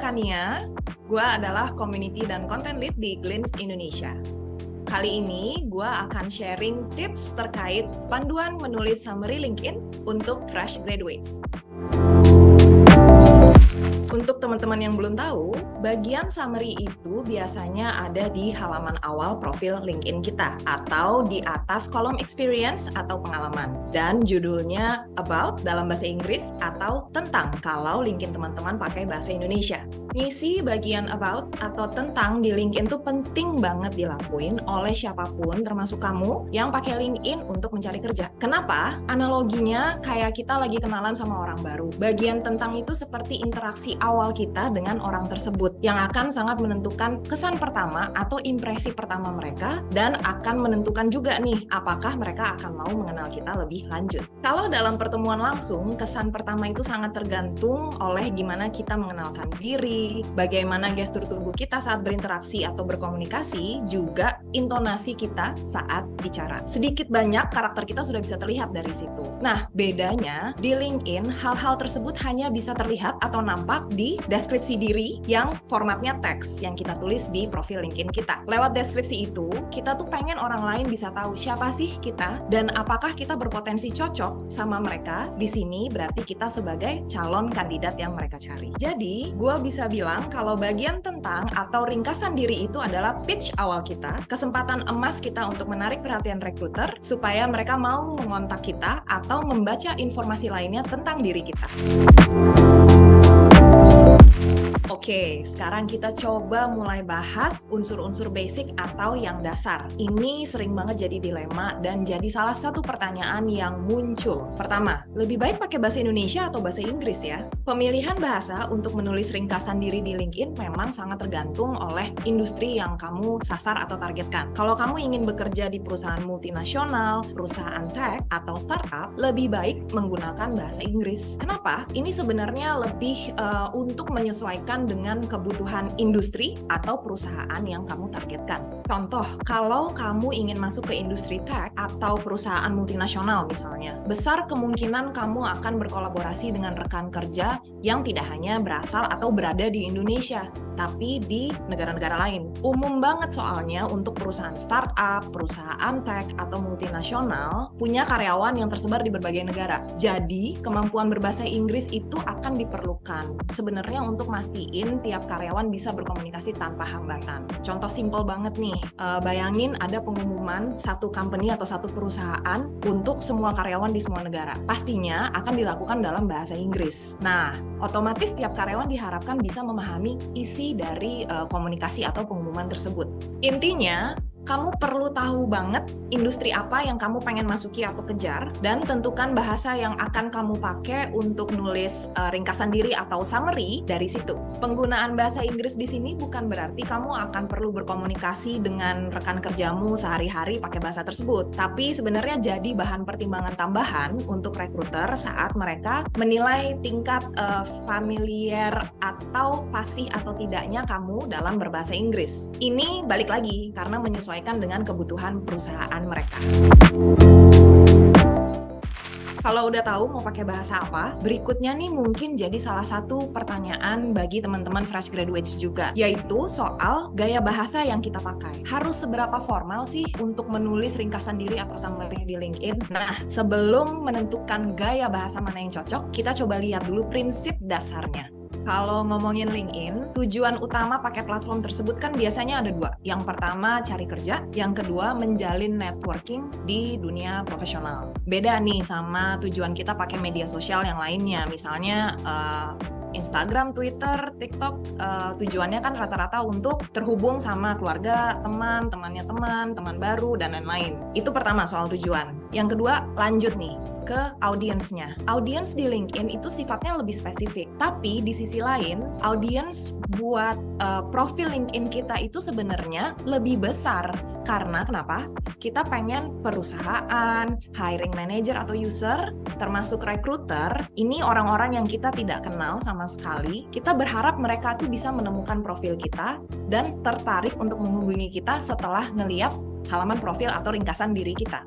Kania, gue adalah Community dan Content Lead di Glints Indonesia. Kali ini gue akan sharing tips terkait panduan menulis summary LinkedIn untuk fresh graduates. Untuk teman-teman yang belum tahu, bagian summary itu biasanya ada di halaman awal profil LinkedIn kita atau di atas kolom experience atau pengalaman. Dan judulnya about dalam bahasa Inggris atau tentang kalau LinkedIn teman-teman pakai bahasa Indonesia. Ngisi bagian about atau tentang di LinkedIn itu penting banget dilakuin oleh siapapun termasuk kamu yang pakai LinkedIn untuk mencari kerja. Kenapa? Analoginya kayak kita lagi kenalan sama orang baru. Bagian tentang itu seperti interaksi awal kita dengan orang tersebut yang akan sangat menentukan kesan pertama atau impresi pertama mereka dan akan menentukan juga nih apakah mereka akan mau mengenal kita lebih lanjut. Kalau dalam pertemuan langsung, kesan pertama itu sangat tergantung oleh gimana kita mengenalkan diri, bagaimana gestur tubuh kita saat berinteraksi atau berkomunikasi, juga intonasi kita saat bicara. Sedikit banyak karakter kita sudah bisa terlihat dari situ. Nah, bedanya di LinkedIn hal-hal tersebut hanya bisa terlihat atau nampak di deskripsi diri yang formatnya teks yang kita tulis di profil LinkedIn kita. Lewat deskripsi itu, kita tuh pengen orang lain bisa tahu siapa sih kita dan apakah kita berpotensi cocok sama mereka. Di sini berarti kita sebagai calon kandidat yang mereka cari. Jadi, gue bisa bilang kalau bagian tentang atau ringkasan diri itu adalah pitch awal kita, kesempatan emas kita untuk menarik perhatian rekruter supaya mereka mau mengontak kita atau membaca informasi lainnya tentang diri kita. Oke, sekarang kita coba mulai bahas unsur-unsur basic atau yang dasar. Ini sering banget jadi dilema dan jadi salah satu pertanyaan yang muncul. Pertama, lebih baik pakai bahasa Indonesia atau bahasa Inggris ya? Pemilihan bahasa untuk menulis ringkasan diri di LinkedIn memang sangat tergantung oleh industri yang kamu sasar atau targetkan. Kalau kamu ingin bekerja di perusahaan multinasional, perusahaan tech, atau startup, lebih baik menggunakan bahasa Inggris. Kenapa? Ini sebenarnya lebih untuk menyesuaikan dengan kebutuhan industri atau perusahaan yang kamu targetkan. Contoh, kalau kamu ingin masuk ke industri tech atau perusahaan multinasional misalnya, besar kemungkinan kamu akan berkolaborasi dengan rekan kerja yang tidak hanya berasal atau berada di Indonesia, tapi di negara-negara lain. Umum banget soalnya untuk perusahaan startup, perusahaan tech, atau multinasional punya karyawan yang tersebar di berbagai negara. Jadi, kemampuan berbahasa Inggris itu akan diperlukan sebenarnya untuk mastiin tiap karyawan bisa berkomunikasi tanpa hambatan. Contoh simpel banget nih, bayangin ada pengumuman satu company atau satu perusahaan untuk semua karyawan di semua negara. Pastinya akan dilakukan dalam bahasa Inggris. Nah, otomatis tiap karyawan diharapkan bisa memahami isi dari komunikasi atau pengumuman tersebut. Intinya, kamu perlu tahu banget industri apa yang kamu pengen masuki atau kejar dan tentukan bahasa yang akan kamu pakai untuk nulis ringkasan diri atau summary dari situ. Penggunaan bahasa Inggris di sini bukan berarti kamu akan perlu berkomunikasi dengan rekan kerjamu sehari-hari pakai bahasa tersebut, tapi sebenarnya jadi bahan pertimbangan tambahan untuk rekruter saat mereka menilai tingkat familiar atau fasih atau tidaknya kamu dalam berbahasa Inggris. Ini balik lagi karena menyesuaikan dengan kebutuhan perusahaan mereka. Kalau udah tahu mau pakai bahasa apa, berikutnya nih mungkin jadi salah satu pertanyaan bagi teman-teman fresh graduates juga, yaitu soal gaya bahasa yang kita pakai. Harus seberapa formal sih untuk menulis ringkasan diri atau summary di LinkedIn? Nah, sebelum menentukan gaya bahasa mana yang cocok, kita coba lihat dulu prinsip dasarnya. Kalau ngomongin LinkedIn, tujuan utama pakai platform tersebut kan biasanya ada dua. Yang pertama, cari kerja. Yang kedua, menjalin networking di dunia profesional. Beda nih sama tujuan kita pakai media sosial yang lainnya. Misalnya, Instagram, Twitter, TikTok, tujuannya kan rata-rata untuk terhubung sama keluarga, teman, temannya teman baru, dan lain-lain. Itu pertama soal tujuan. Yang kedua, lanjut nih ke audiensnya. Audiens di LinkedIn itu sifatnya lebih spesifik. Tapi di sisi lain, audiens buat profil LinkedIn kita itu sebenarnya lebih besar. Karena kenapa? Kita pengen perusahaan, hiring manager atau user, termasuk recruiter, ini orang-orang yang kita tidak kenal sama sekali. Kita berharap mereka tuh bisa menemukan profil kita dan tertarik untuk menghubungi kita setelah ngeliat halaman profil atau ringkasan diri kita.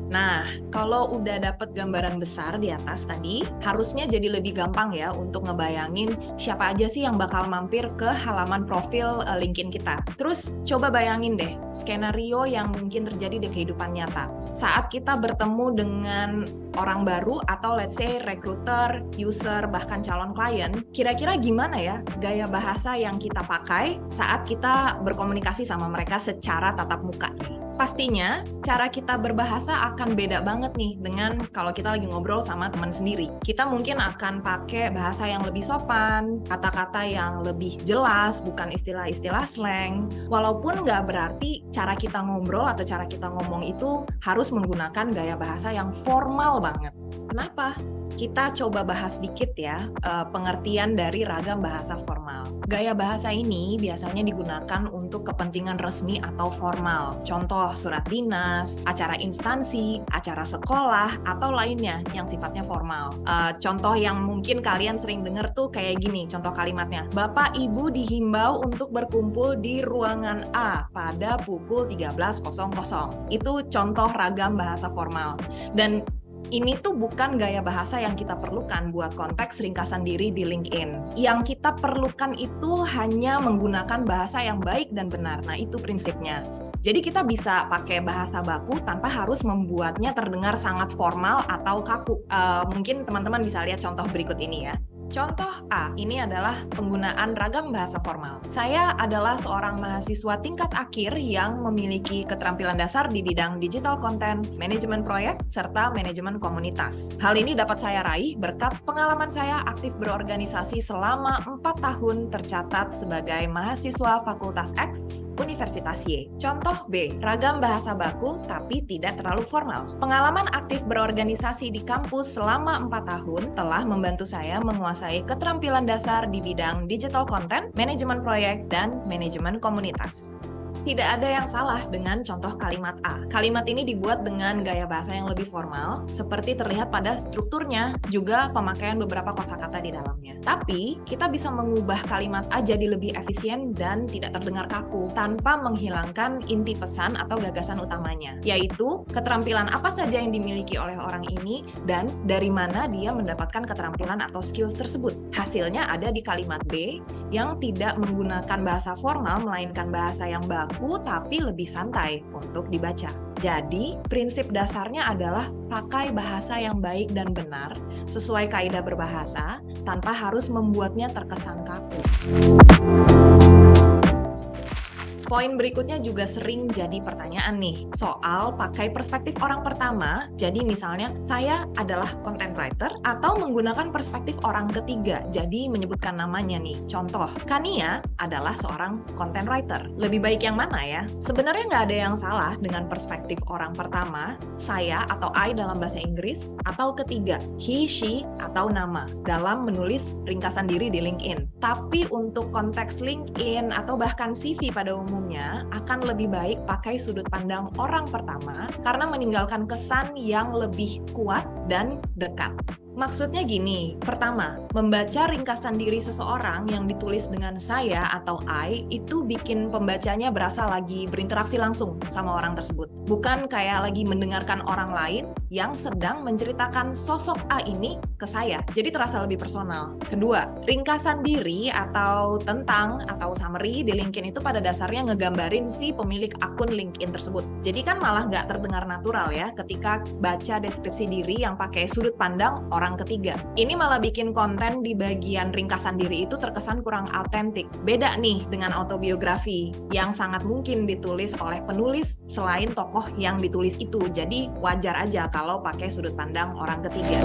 Nah, kalau udah dapet gambaran besar di atas tadi, harusnya jadi lebih gampang ya untuk ngebayangin siapa aja sih yang bakal mampir ke halaman profil LinkedIn kita. Terus coba bayangin deh, skenario yang mungkin terjadi di kehidupan nyata. Saat kita bertemu dengan orang baru atau let's say recruiter, user, bahkan calon klien, kira-kira gimana ya gaya bahasa yang kita pakai saat kita berkomunikasi sama mereka secara tatap muka nih? Pastinya, cara kita berbahasa akan beda banget nih dengan kalau kita lagi ngobrol sama teman sendiri. Kita mungkin akan pakai bahasa yang lebih sopan, kata-kata yang lebih jelas, bukan istilah-istilah slang. Walaupun nggak berarti cara kita ngobrol atau cara kita ngomong itu harus menggunakan gaya bahasa yang formal banget. Kenapa? Kita coba bahas sedikit ya pengertian dari ragam bahasa formal. Gaya bahasa ini biasanya digunakan untuk kepentingan resmi atau formal. Contoh surat dinas, acara instansi, acara sekolah, atau lainnya yang sifatnya formal. Contoh yang mungkin kalian sering dengar tuh kayak gini, contoh kalimatnya. Bapak Ibu dihimbau untuk berkumpul di ruangan A pada pukul 13.00. Itu contoh ragam bahasa formal. Dan ini tuh bukan gaya bahasa yang kita perlukan buat konteks ringkasan diri di LinkedIn. Yang kita perlukan itu hanya menggunakan bahasa yang baik dan benar. Nah, itu prinsipnya. Jadi kita bisa pakai bahasa baku tanpa harus membuatnya terdengar sangat formal atau kaku. Mungkin teman-teman bisa lihat contoh berikut ini ya. Contoh A, ini adalah penggunaan ragam bahasa formal. Saya adalah seorang mahasiswa tingkat akhir yang memiliki keterampilan dasar di bidang digital content, manajemen proyek, serta manajemen komunitas. Hal ini dapat saya raih berkat pengalaman saya aktif berorganisasi selama 4 tahun tercatat sebagai mahasiswa Fakultas X, Universitas Y. Contoh B, ragam bahasa baku tapi tidak terlalu formal. Pengalaman aktif berorganisasi di kampus selama 4 tahun telah membantu saya menguasai keterampilan dasar di bidang digital content, manajemen proyek, dan manajemen komunitas. Tidak ada yang salah dengan contoh kalimat A. Kalimat ini dibuat dengan gaya bahasa yang lebih formal, seperti terlihat pada strukturnya, juga pemakaian beberapa kosakata di dalamnya. Tapi, kita bisa mengubah kalimat A jadi lebih efisien dan tidak terdengar kaku, tanpa menghilangkan inti pesan atau gagasan utamanya, yaitu keterampilan apa saja yang dimiliki oleh orang ini, dan dari mana dia mendapatkan keterampilan atau skills tersebut. Hasilnya ada di kalimat B, yang tidak menggunakan bahasa formal, melainkan bahasa yang baku tapi lebih santai untuk dibaca. Jadi, prinsip dasarnya adalah pakai bahasa yang baik dan benar sesuai kaidah berbahasa tanpa harus membuatnya terkesan kaku. Poin berikutnya juga sering jadi pertanyaan nih, soal pakai perspektif orang pertama. Jadi misalnya, saya adalah content writer atau menggunakan perspektif orang ketiga, jadi menyebutkan namanya nih. Contoh, Kania adalah seorang content writer. Lebih baik yang mana ya? Sebenarnya nggak ada yang salah dengan perspektif orang pertama, saya atau I dalam bahasa Inggris, atau ketiga, he, she, atau nama, dalam menulis ringkasan diri di LinkedIn. Tapi untuk konteks LinkedIn atau bahkan CV pada umumnya, akan lebih baik pakai sudut pandang orang pertama karena meninggalkan kesan yang lebih kuat dan dekat. Maksudnya gini, pertama, membaca ringkasan diri seseorang yang ditulis dengan saya atau I itu bikin pembacanya berasa lagi berinteraksi langsung sama orang tersebut. Bukan kayak lagi mendengarkan orang lain yang sedang menceritakan sosok A ini ke saya. Jadi terasa lebih personal. Kedua, ringkasan diri atau tentang atau summary di LinkedIn itu pada dasarnya ngegambarin si pemilik akun LinkedIn tersebut. Jadi kan malah nggak terdengar natural ya ketika baca deskripsi diri yang pakai sudut pandang orang ketiga. Ini malah bikin konten di bagian ringkasan diri itu terkesan kurang autentik. Beda nih dengan autobiografi yang sangat mungkin ditulis oleh penulis selain tokoh yang ditulis itu. Jadi wajar aja kalau pakai sudut pandang orang ketiga.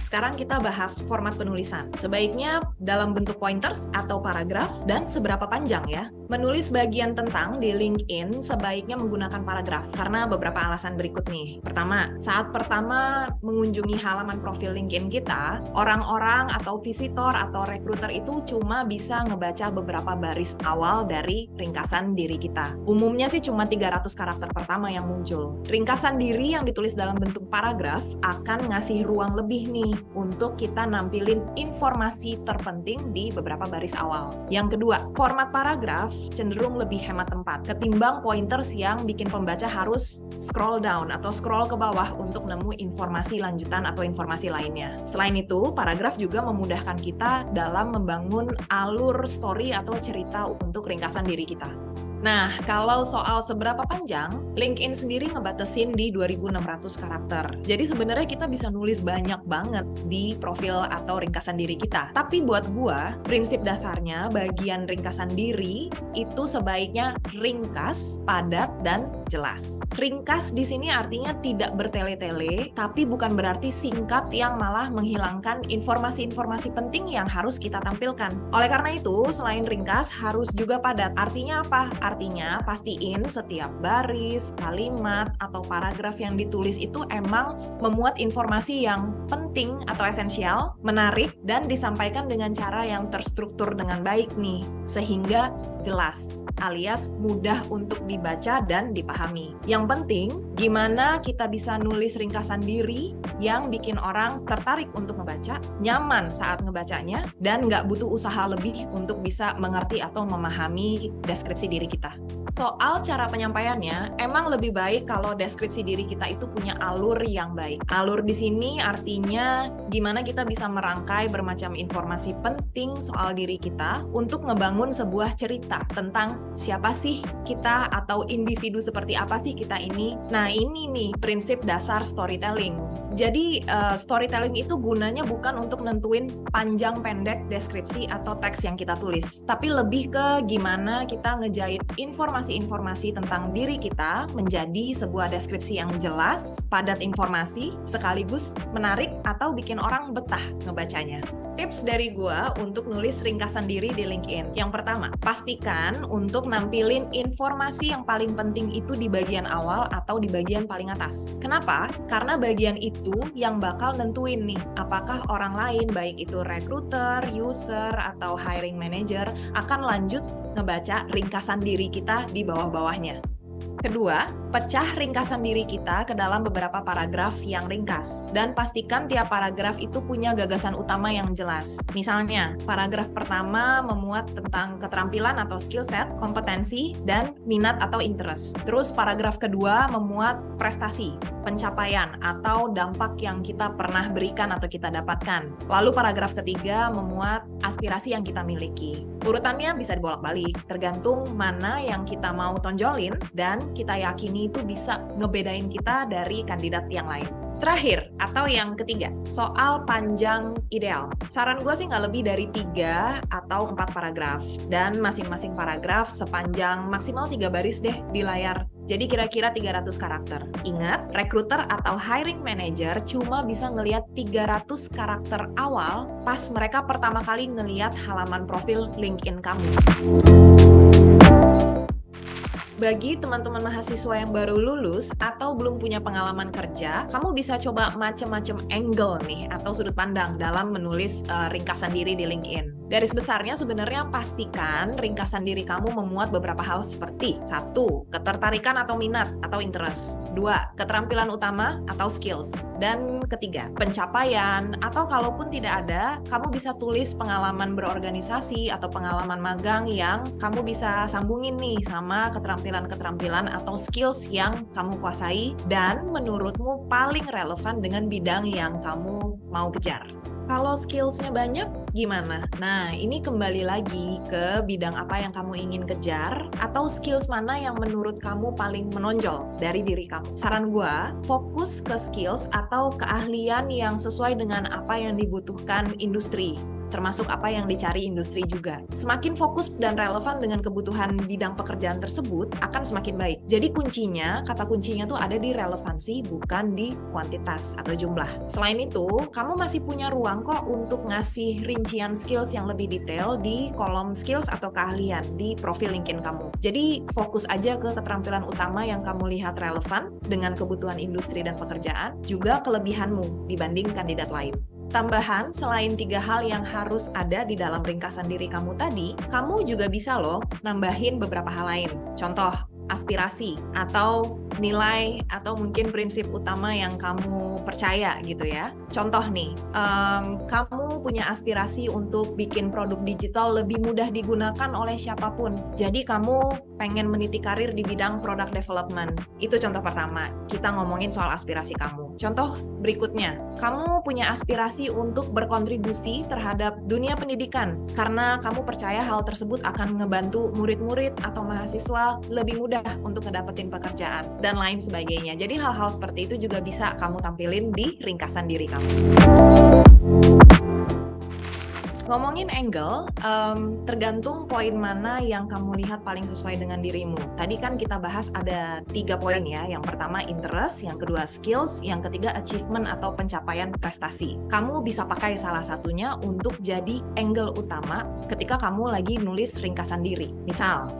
Sekarang kita bahas format penulisan. Sebaiknya dalam bentuk pointers atau paragraf dan seberapa panjang ya. Menulis bagian tentang di LinkedIn sebaiknya menggunakan paragraf karena beberapa alasan berikut nih. Pertama, saat pertama mengunjungi halaman profil LinkedIn kita, orang-orang atau visitor atau recruiter itu cuma bisa ngebaca beberapa baris awal dari ringkasan diri kita. Umumnya sih cuma 300 karakter pertama yang muncul. Ringkasan diri yang ditulis dalam bentuk paragraf akan ngasih ruang lebih nih untuk kita nampilin informasi terpenting di beberapa baris awal. Yang kedua, format paragraf cenderung lebih hemat tempat ketimbang pointers yang bikin pembaca harus scroll down atau scroll ke bawah untuk nemu informasi lanjutan atau informasi lainnya. Selain itu, paragraf juga memudahkan kita dalam membangun alur story atau cerita untuk ringkasan diri kita. Nah, kalau soal seberapa panjang, LinkedIn sendiri ngebatasin di 2.600 karakter. Jadi sebenarnya kita bisa nulis banyak banget di profil atau ringkasan diri kita. Tapi buat gua, prinsip dasarnya bagian ringkasan diri itu sebaiknya ringkas, padat, dan jelas. Ringkas di sini artinya tidak bertele-tele, tapi bukan berarti singkat yang malah menghilangkan informasi-informasi penting yang harus kita tampilkan. Oleh karena itu, selain ringkas, harus juga padat. Artinya apa? Artinya, pastiin setiap baris, kalimat, atau paragraf yang ditulis itu emang memuat informasi yang penting atau esensial, menarik, dan disampaikan dengan cara yang terstruktur dengan baik nih, sehingga jelas, alias mudah untuk dibaca dan dipahami. Yang penting, gimana kita bisa nulis ringkasan diri yang bikin orang tertarik untuk ngebaca, nyaman saat ngebacanya, dan nggak butuh usaha lebih untuk bisa mengerti atau memahami deskripsi diri kita. Soal cara penyampaiannya, emang lebih baik kalau deskripsi diri kita itu punya alur yang baik. Alur di sini artinya gimana kita bisa merangkai bermacam informasi penting soal diri kita untuk ngebangun sebuah cerita tentang siapa sih kita atau individu seperti apa sih kita ini. Nah, ini nih prinsip dasar storytelling. Jadi storytelling itu gunanya bukan untuk nentuin panjang pendek deskripsi atau teks yang kita tulis, tapi lebih ke gimana kita ngejahit informasi-informasi tentang diri kita menjadi sebuah deskripsi yang jelas, padat informasi, sekaligus menarik atau bikin orang betah ngebacanya. Tips dari gua untuk nulis ringkasan diri di LinkedIn. Yang pertama, pastikan untuk nampilin informasi yang paling penting itu di bagian awal atau di bagian paling atas. Kenapa? Karena bagian itu yang bakal nentuin nih, apakah orang lain, baik itu recruiter, user, atau hiring manager, akan lanjut ngebaca ringkasan diri kita di bawah-bawahnya. Kedua, pecah ringkasan diri kita ke dalam beberapa paragraf yang ringkas dan pastikan tiap paragraf itu punya gagasan utama yang jelas. Misalnya, paragraf pertama memuat tentang keterampilan atau skill set, kompetensi, dan minat atau interest. Terus paragraf kedua memuat prestasi, pencapaian, atau dampak yang kita pernah berikan atau kita dapatkan. Lalu paragraf ketiga memuat aspirasi yang kita miliki. Urutannya bisa dibolak-balik, tergantung mana yang kita mau tonjolin dan kita yakini itu bisa ngebedain kita dari kandidat yang lain. Terakhir, atau yang ketiga, soal panjang ideal. Saran gue sih nggak lebih dari 3 atau 4 paragraf. Dan masing-masing paragraf sepanjang maksimal 3 baris deh di layar. Jadi kira-kira 300 karakter. Ingat, recruiter atau hiring manager cuma bisa ngelihat 300 karakter awal pas mereka pertama kali ngelihat halaman profil LinkedIn kamu. Bagi teman-teman mahasiswa yang baru lulus atau belum punya pengalaman kerja, kamu bisa coba macam-macam angle nih atau sudut pandang dalam menulis ringkasan diri di LinkedIn. Garis besarnya sebenarnya pastikan ringkasan diri kamu memuat beberapa hal seperti 1. Ketertarikan atau minat atau interest. 2. Keterampilan utama atau skills. Dan ketiga, pencapaian atau kalaupun tidak ada, kamu bisa tulis pengalaman berorganisasi atau pengalaman magang yang kamu bisa sambungin nih sama keterampilan atau skills yang kamu kuasai dan menurutmu paling relevan dengan bidang yang kamu mau kejar. Kalau skills-nya banyak, gimana? Nah, ini kembali lagi ke bidang apa yang kamu ingin kejar atau skills mana yang menurut kamu paling menonjol dari diri kamu. Saran gue, fokus ke skills atau keahlian yang sesuai dengan apa yang dibutuhkan industri, termasuk apa yang dicari industri juga. Semakin fokus dan relevan dengan kebutuhan bidang pekerjaan tersebut akan semakin baik. Jadi kuncinya, kata kuncinya tuh ada di relevansi, bukan di kuantitas atau jumlah. Selain itu, kamu masih punya ruang kok untuk ngasih rincian skills yang lebih detail di kolom skills atau keahlian di profil LinkedIn kamu. Jadi fokus aja ke keterampilan utama yang kamu lihat relevan dengan kebutuhan industri dan pekerjaan, juga kelebihanmu dibanding kandidat lain. Tambahan, selain 3 hal yang harus ada di dalam ringkasan diri kamu tadi, kamu juga bisa loh nambahin beberapa hal lain. Contoh, aspirasi atau nilai atau mungkin prinsip utama yang kamu percaya gitu ya. Contoh nih, kamu punya aspirasi untuk bikin produk digital lebih mudah digunakan oleh siapapun. Jadi kamu pengen meniti karir di bidang product development. Itu contoh pertama. Kita ngomongin soal aspirasi kamu. Contoh berikutnya, kamu punya aspirasi untuk berkontribusi terhadap dunia pendidikan karena kamu percaya hal tersebut akan ngebantu murid-murid atau mahasiswa lebih mudah untuk ngedapetin pekerjaan dan lain sebagainya. Jadi hal-hal seperti itu juga bisa kamu tampilin di ringkasan diri kamu. Ngomongin angle, tergantung poin mana yang kamu lihat paling sesuai dengan dirimu. Tadi kan kita bahas ada 3 poin ya. Yang pertama interest, yang kedua skills, yang ketiga achievement atau pencapaian prestasi. Kamu bisa pakai salah satunya untuk jadi angle utama ketika kamu lagi nulis ringkasan diri. Misal,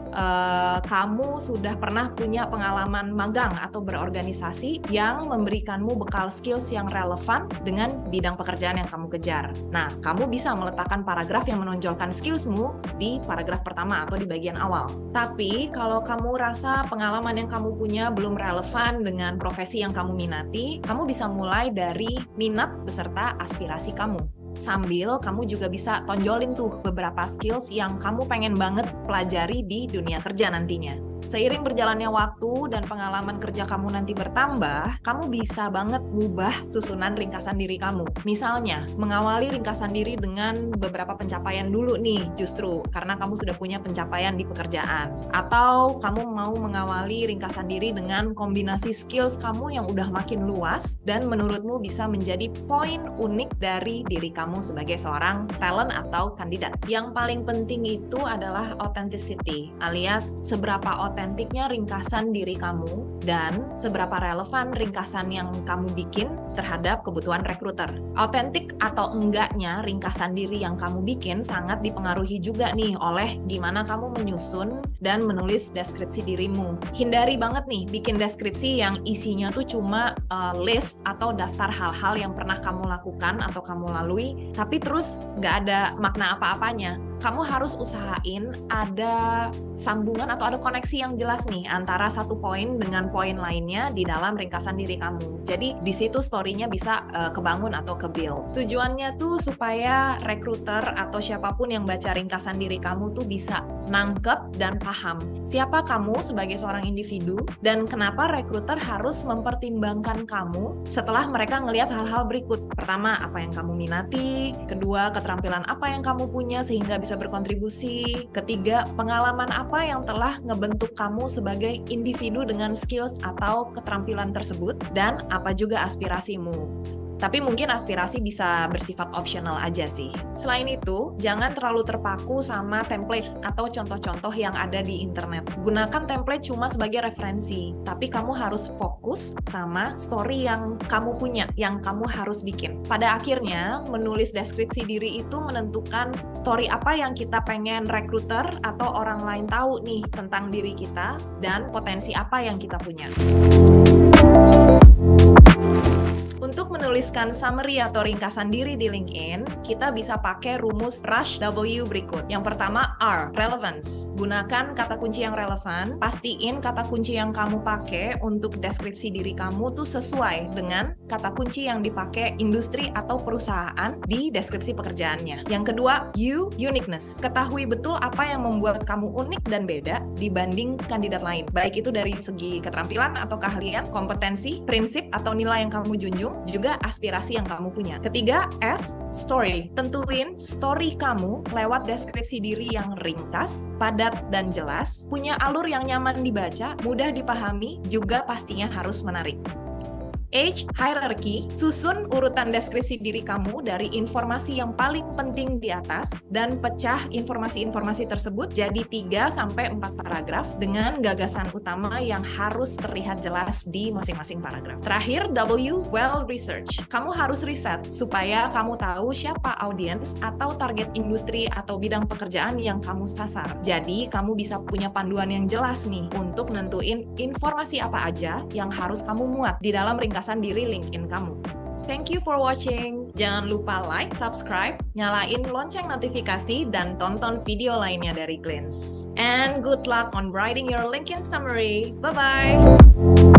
kamu sudah pernah punya pengalaman magang atau berorganisasi yang memberikanmu bekal skills yang relevan dengan bidang pekerjaan yang kamu kejar. Nah, kamu bisa meletakkan paragraf yang menonjolkan skillsmu di paragraf pertama atau di bagian awal. Tapi kalau kamu rasa pengalaman yang kamu punya belum relevan dengan profesi yang kamu minati, kamu bisa mulai dari minat beserta aspirasi kamu. Sambil kamu juga bisa tonjolin tuh beberapa skills yang kamu pengen banget pelajari di dunia kerja nantinya. Seiring berjalannya waktu dan pengalaman kerja kamu nanti bertambah, kamu bisa banget ngubah susunan ringkasan diri kamu. Misalnya, mengawali ringkasan diri dengan beberapa pencapaian dulu nih, justru karena kamu sudah punya pencapaian di pekerjaan. Atau kamu mau mengawali ringkasan diri dengan kombinasi skills kamu yang udah makin luas dan menurutmu bisa menjadi poin unik dari diri kamu sebagai seorang talent atau kandidat. Yang paling penting itu adalah authenticity, alias seberapa otentiknya ringkasan diri kamu dan seberapa relevan ringkasan yang kamu bikin terhadap kebutuhan rekruter. Autentik atau enggaknya ringkasan diri yang kamu bikin sangat dipengaruhi juga nih oleh gimana kamu menyusun dan menulis deskripsi dirimu. Hindari banget nih bikin deskripsi yang isinya tuh cuma list atau daftar hal-hal yang pernah kamu lakukan atau kamu lalui, tapi terus nggak ada makna apa-apanya. Kamu harus usahain ada sambungan atau ada koneksi yang jelas nih antara satu poin dengan poin lainnya di dalam ringkasan diri kamu. Jadi di situ story-nya bisa kebangun atau ke-build. Tujuannya tuh supaya rekruter atau siapapun yang baca ringkasan diri kamu tuh bisa nangkep dan paham siapa kamu sebagai seorang individu dan kenapa rekruter harus mempertimbangkan kamu setelah mereka ngelihat hal-hal berikut. Pertama, apa yang kamu minati. Kedua, keterampilan apa yang kamu punya sehingga bisa berkontribusi. Ketiga, pengalaman apa yang telah ngebentuk kamu sebagai individu dengan skills atau keterampilan tersebut, dan apa juga aspirasimu. Tapi mungkin aspirasi bisa bersifat optional aja sih. Selain itu, jangan terlalu terpaku sama template atau contoh-contoh yang ada di internet. Gunakan template cuma sebagai referensi, tapi kamu harus fokus sama story yang kamu punya, yang kamu harus bikin. Pada akhirnya, menulis deskripsi diri itu menentukan story apa yang kita pengen rekruter atau orang lain tahu nih tentang diri kita dan potensi apa yang kita punya. Untuk menuliskan summary atau ringkasan diri di LinkedIn, kita bisa pakai rumus Rush W berikut. Yang pertama, R, relevance. Gunakan kata kunci yang relevan, pastiin kata kunci yang kamu pakai untuk deskripsi diri kamu tuh sesuai dengan kata kunci yang dipakai industri atau perusahaan di deskripsi pekerjaannya. Yang kedua, U, uniqueness. Ketahui betul apa yang membuat kamu unik dan beda dibanding kandidat lain. Baik itu dari segi keterampilan atau keahlian, kompetensi, prinsip atau nilai yang kamu junjung, juga aspirasi yang kamu punya. Ketiga, S, story. Tentuin story kamu lewat deskripsi diri yang ringkas, padat, dan jelas, punya alur yang nyaman dibaca, mudah dipahami, juga pastinya harus menarik. H, hierarchy, susun urutan deskripsi diri kamu dari informasi yang paling penting di atas dan pecah informasi-informasi tersebut jadi 3-4 paragraf dengan gagasan utama yang harus terlihat jelas di masing-masing paragraf. Terakhir, W, well research. Kamu harus riset supaya kamu tahu siapa audiens atau target industri atau bidang pekerjaan yang kamu sasar. Jadi, kamu bisa punya panduan yang jelas nih untuk nentuin informasi apa aja yang harus kamu muat di dalam ringkasan diri LinkedIn kamu. Thank you for watching. Jangan lupa like, subscribe, nyalain lonceng notifikasi, dan tonton video lainnya dari Glints. And good luck on writing your LinkedIn summary. Bye-bye!